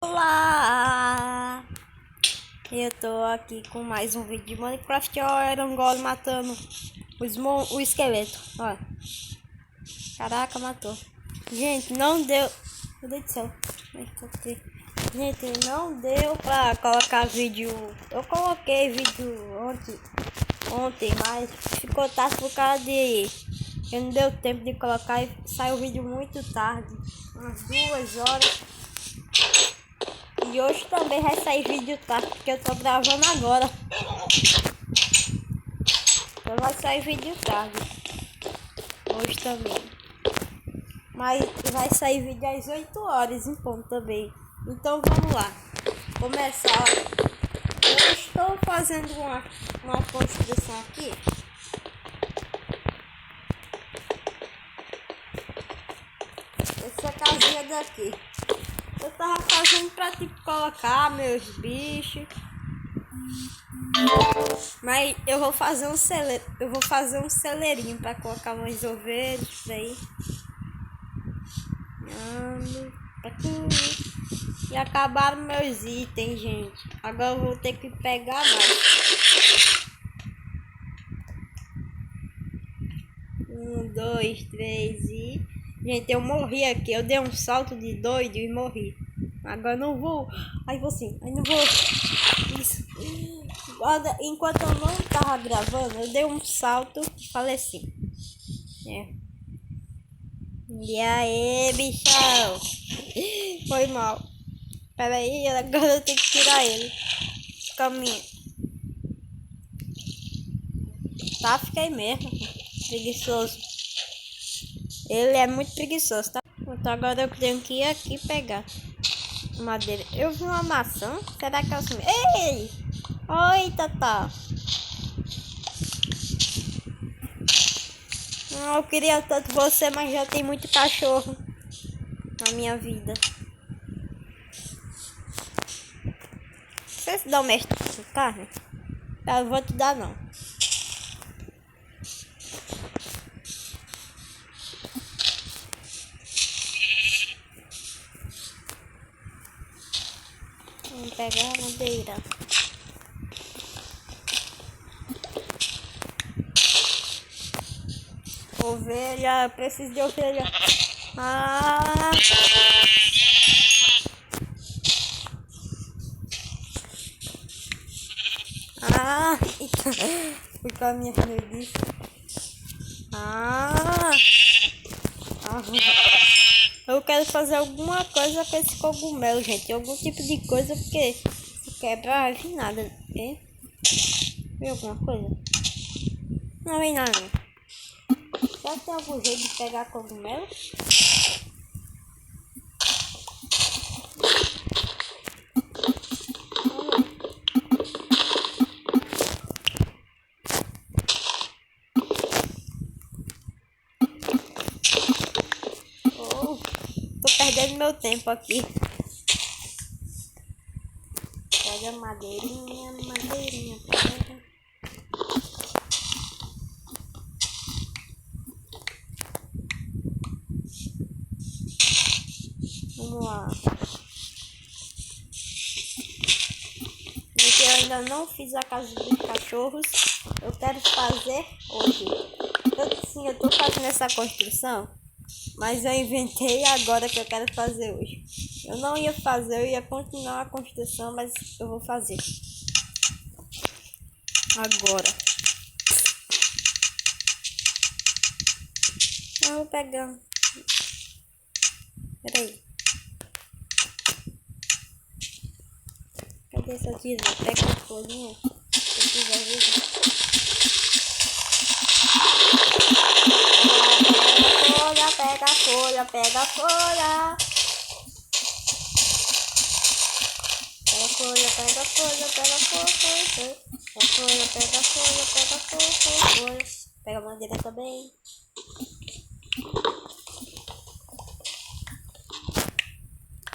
Olá! Eu tô aqui com mais um vídeo de Minecraft. Ó, era um golem matando o esqueleto. Ó. Caraca, matou. Gente, não deu. Meu Deus do céu. Gente, não deu pra colocar vídeo. Eu coloquei vídeo ontem, mas ficou tarde por causa de. Eu não deu tempo de colocar e saiu o vídeo muito tarde. Umas 2 horas. E hoje também vai sair vídeo tarde, porque eu tô gravando agora. Então vai sair vídeo tarde. Hoje também. Mas vai sair vídeo às 8 horas em ponto também. Então vamos lá. Começar. Eu estou fazendo uma construção aqui. Essa casinha daqui. Eu tava fazendo pra tipo colocar meus bichos. Mas eu vou fazer um celeirinho para colocar umas ovelhas por aí. E acabaram meus itens, gente. Agora eu vou ter que pegar mais. 1, 2, 3 e... Gente, eu morri aqui. Eu dei um salto de doido e morri. Agora não vou. Aí vou sim. Aí não vou. Isso. Enquanto eu não tava gravando, eu dei um salto e faleci. E aí, bichão? Foi mal. Pera aí, agora eu tenho que tirar ele. Caminho. Tá, fiquei mesmo. Preguiçoso. Ele é muito preguiçoso, tá? Então agora eu tenho que ir aqui pegar madeira. Eu vi uma maçã. Será que é assim? Ei! Oi, Tata. Eu queria tanto você, mas já tem muito cachorro na minha vida. Você se domestica carne? Eu vou te dar não. Vamos pegar a madeira. Ovelha, eu preciso de ovelha. Ah! Ah! Fui com a minha preguiça. Ah! Eu quero fazer alguma coisa com esse cogumelo, gente. Algum tipo de coisa, porque se quebrar vai vir nada. É? Viu alguma coisa? Não vem nada. Será que tem algum jeito de pegar cogumelo? Oh, tô perdendo meu tempo aqui. Pega madeirinha, pega. Vamos lá. Porque eu ainda não fiz a casa dos cachorros. Eu quero fazer hoje. Eu tô fazendo essa construção, mas eu inventei agora que eu quero fazer hoje. Eu não ia fazer, eu ia continuar a construção, mas eu vou fazer agora. Eu vou pegar. Peraí. Cadê essa tesoura? Pega a folhinha. Pega a folha. Pega a folha. Pega a folha. Pega a folha. Pega a folha. Pega a madeira também.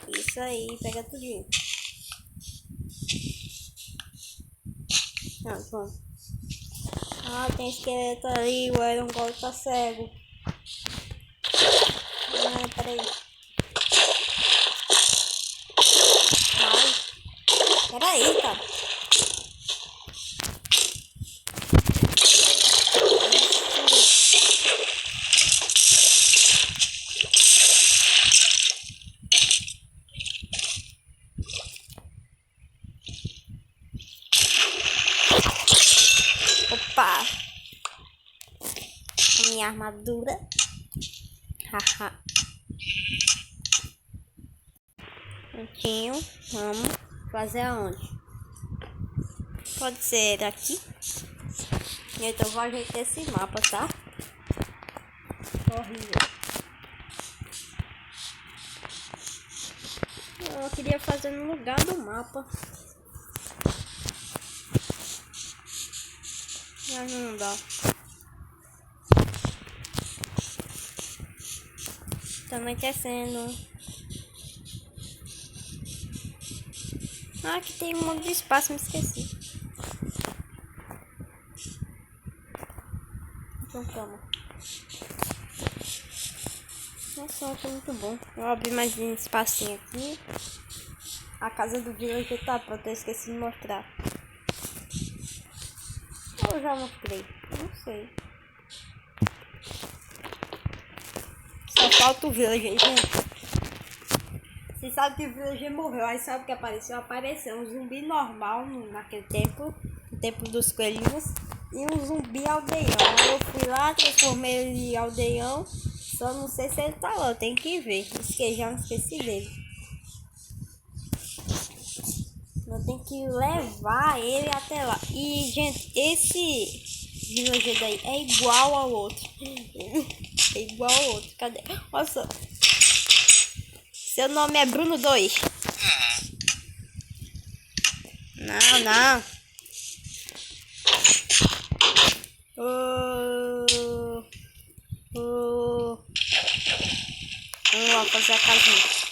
Isso aí, pega tudinho. Ah, pronto. Ah, tem esqueleto ali, o Iron Golem tá cego. Ah, peraí. aí, cara. Opa! Minha armadura. Haha. Prontinho. Vamos fazer aonde? Pode ser aqui. Então eu vou ajeitar esse mapa, tá? Horrível. Eu queria fazer no lugar do mapa. Mas não dá. Tá anoitecendo. Ah, aqui tem um monte de espaço, me esqueci. Então toma. Nossa, é muito bom. Eu abri mais um espacinho aqui. A casa do villager tá pronta, eu esqueci de mostrar. Ou eu já mostrei? Não sei. Só falta o villager, gente. Você sabe que o villager morreu, aí sabe o que apareceu? Apareceu um zumbi normal naquele tempo, no tempo dos coelhinhos, e um zumbi aldeão. Aí eu fui lá, transformei ele em aldeão, só não sei se ele tá lá, eu tenho que ver. Já não esqueci dele. Eu tenho que levar ele até lá. E, gente, esse villager daí é igual ao outro. É igual ao outro. Cadê? Nossa. Seu nome é Bruno 2. Não, não. Vamos lá fazer a casinha.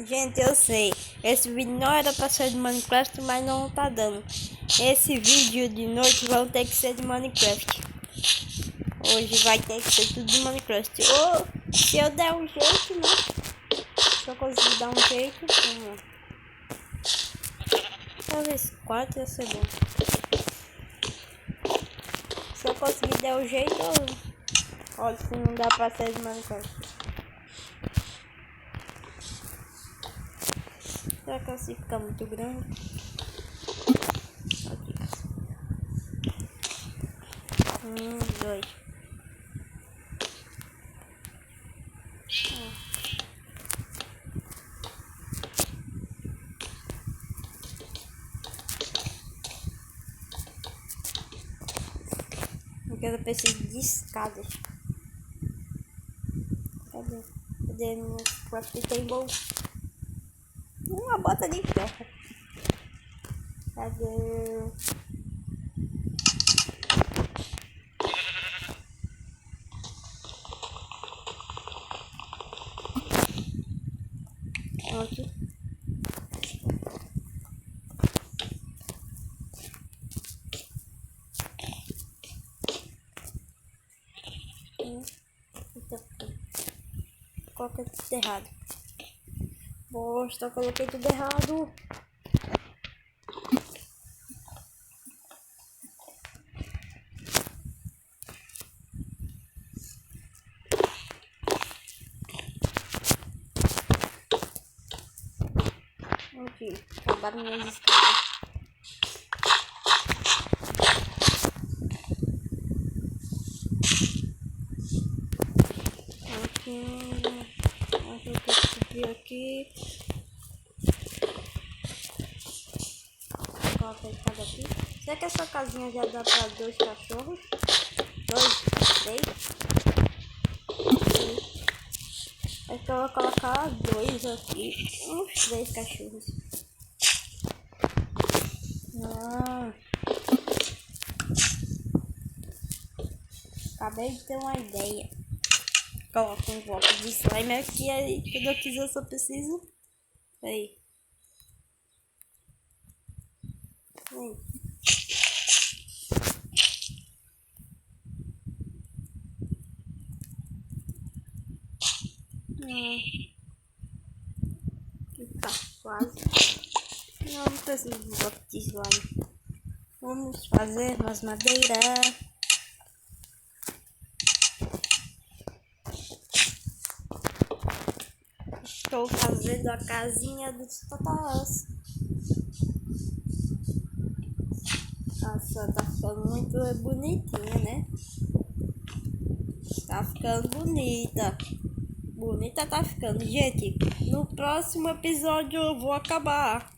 Gente, eu sei. Esse vídeo não era pra ser de Minecraft, mas não tá dando. Esse vídeo de noite vão ter que ser de Minecraft. Hoje vai ter que ser tudo de Minecraft. Ou se eu der um jeito, né? Se eu conseguir dar um jeito, vamos. Talvez 4 ia ser bom. Se eu conseguir dar um jeito, olha, se não dá pra ser de Minecraft. Será que assim fica muito grande? Aqui. 2. Porque eu preciso de escadas. Cadê? Cadê no craft table? Uma bota de ferro. Cadê? Aqui. Coloquei tudo errado. Bosta, coloquei tudo errado. Aqui, acabaram minhas escadas. Aqui, acho que eu tenho que subir aqui. Coloca a escada aqui. Será que essa casinha já dá para 2 cachorros? 2, 3? Acho que eu vou colocar 2 aqui. Uns 3 cachorros. Ah. Acabei de ter uma ideia. Coloco um bloco de slime aqui, aí quando eu quiser eu só preciso. Aí. quase. Não preciso de bloco de slime. Vamos fazer mais madeira. Estou fazendo a casinha dos totós. Nossa, tá ficando muito bonitinha, né? Tá ficando bonita. Bonita tá ficando. Gente, no próximo episódio eu vou acabar.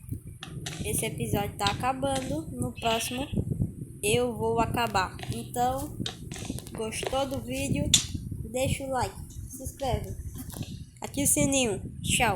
Esse episódio tá acabando. No próximo eu vou acabar. Então, gostou do vídeo? Deixa o like, se inscreve, ativa o sininho. Tchau.